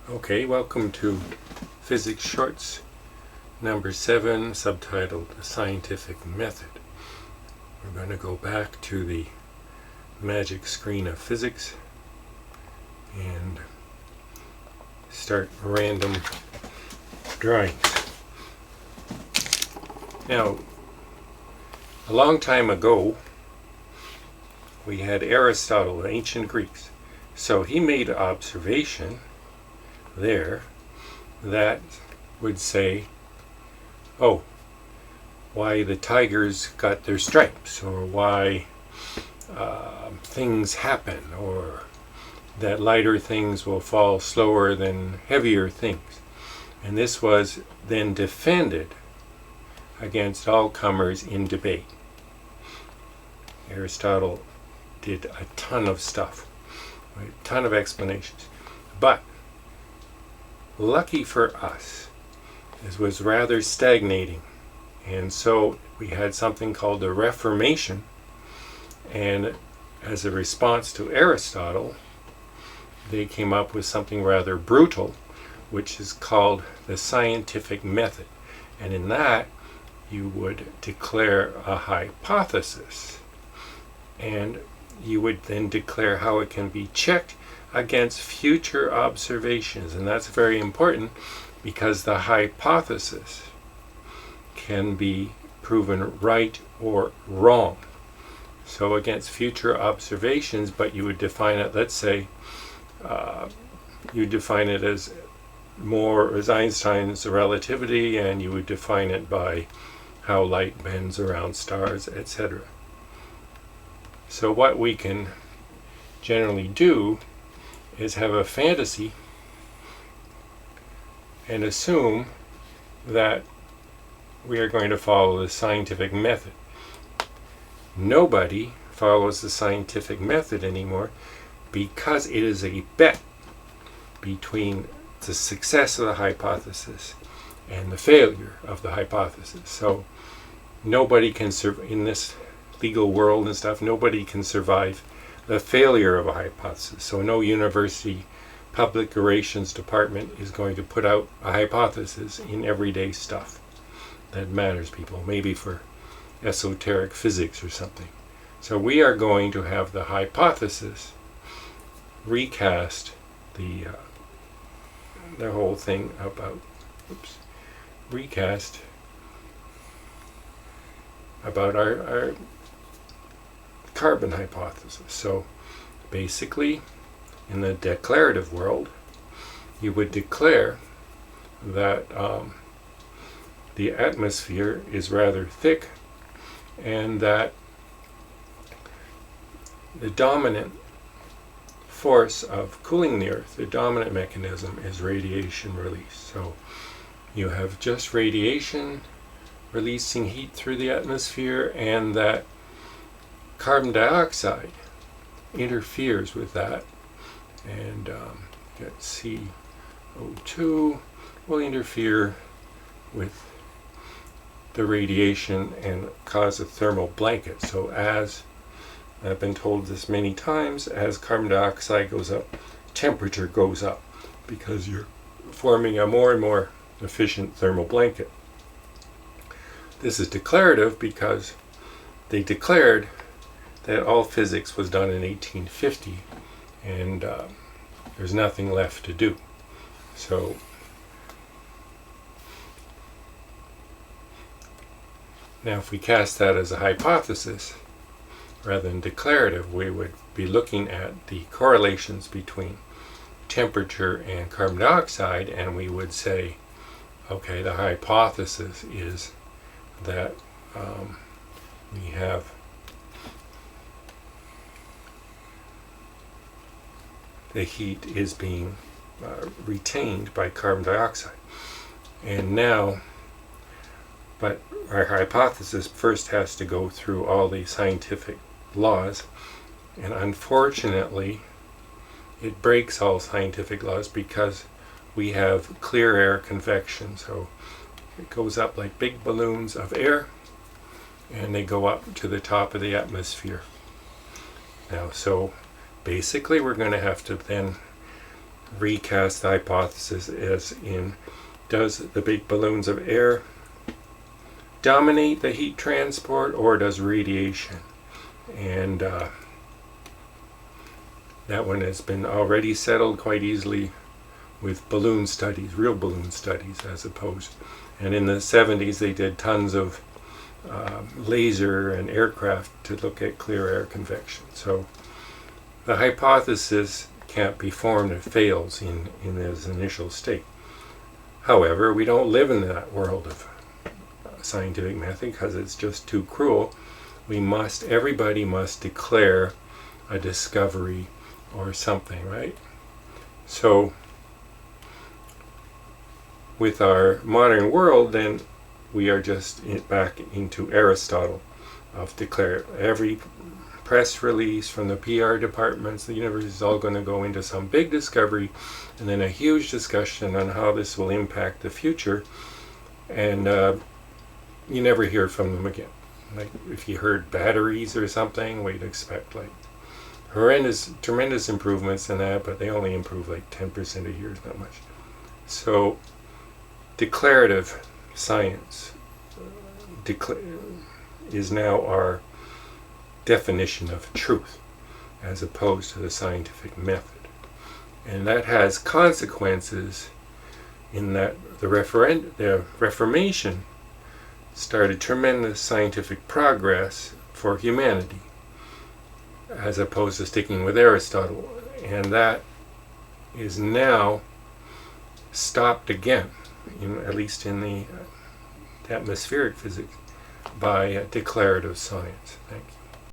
Okay, welcome to Physics Shorts number 7, subtitled The Scientific Method. We're going to go back to the magic screen of physics and start random drawings. Now, a long time ago, we had Aristotle, the ancient Greeks. So he made an observation there that would say, oh, why the tigers got their stripes, or why things happen, or that lighter things will fall slower than heavier things. And this was then defended against all comers in debate. Aristotle did a ton of stuff, a ton of explanations. But lucky for us, this was rather stagnating. And so we had something called the Reformation. And as a response to Aristotle, they came up with something rather brutal, which is called the scientific method. And in that, you would declare a hypothesis. And you would then declare how it can be checked against future observations. And that's very important because the hypothesis can be proven right or wrong. So against future observations, but you would define it, let's say, you define it as more as Einstein's relativity, and you would define it by how light bends around stars, etc. So what we can generally do is have a fantasy and assume that we are going to follow the scientific method. Nobody follows the scientific method anymore because it is a bet between the success of the hypothesis and the failure of the hypothesis. So nobody can survive in this legal world and stuff. Nobody can survive the failure of a hypothesis. So no university public relations department is going to put out a hypothesis in everyday stuff that matters people, maybe for esoteric physics or something. So we are going to have the hypothesis recast the whole thing about recast about our carbon hypothesis. So basically, in the declarative world, you would declare that the atmosphere is rather thick, and that the dominant force of cooling the Earth, the dominant mechanism, is radiation release. So you have just radiation releasing heat through the atmosphere, and that carbon dioxide interferes with that, and get CO2 will interfere with the radiation and cause a thermal blanket. So as I've been told this many times, as carbon dioxide goes up, temperature goes up because you're forming a more and more efficient thermal blanket. This is declarative because they declared that all physics was done in 1850, and there's nothing left to do. So now if we cast that as a hypothesis rather than declarative, we would be looking at the correlations between temperature and carbon dioxide, and we would say, okay, the hypothesis is that we have the heat is being retained by carbon dioxide. And now, but our hypothesis first has to go through all the scientific laws, and unfortunately it breaks all scientific laws because we have clear air convection. So it goes up like big balloons of air, and they go up to the top of the atmosphere. Now, so basically we're going to have to then recast the hypothesis as in, does the big balloons of air dominate the heat transport, or does radiation? And that one has been already settled quite easily with balloon studies, real balloon studies as opposed. And in the 70s they did tons of laser and aircraft to look at clear air convection. So the hypothesis can't be formed, it fails in its initial state. However, we don't live in that world of scientific method because it's just too cruel. Everybody must declare a discovery or something, right? So with our modern world, then we are just back into Aristotle of declare. Every press release from the PR departments, the university is all going to go into some big discovery and then a huge discussion on how this will impact the future, and you never hear from them again. Like if you heard batteries or something, we'd expect like tremendous improvements in that, but they only improve like 10% a year, is not much. So declarative science is now our definition of truth as opposed to the scientific method. And that has consequences in that the Reformation started tremendous scientific progress for humanity as opposed to sticking with Aristotle. And that is now stopped again, at least in the atmospheric physics, by declarative science. Thank you.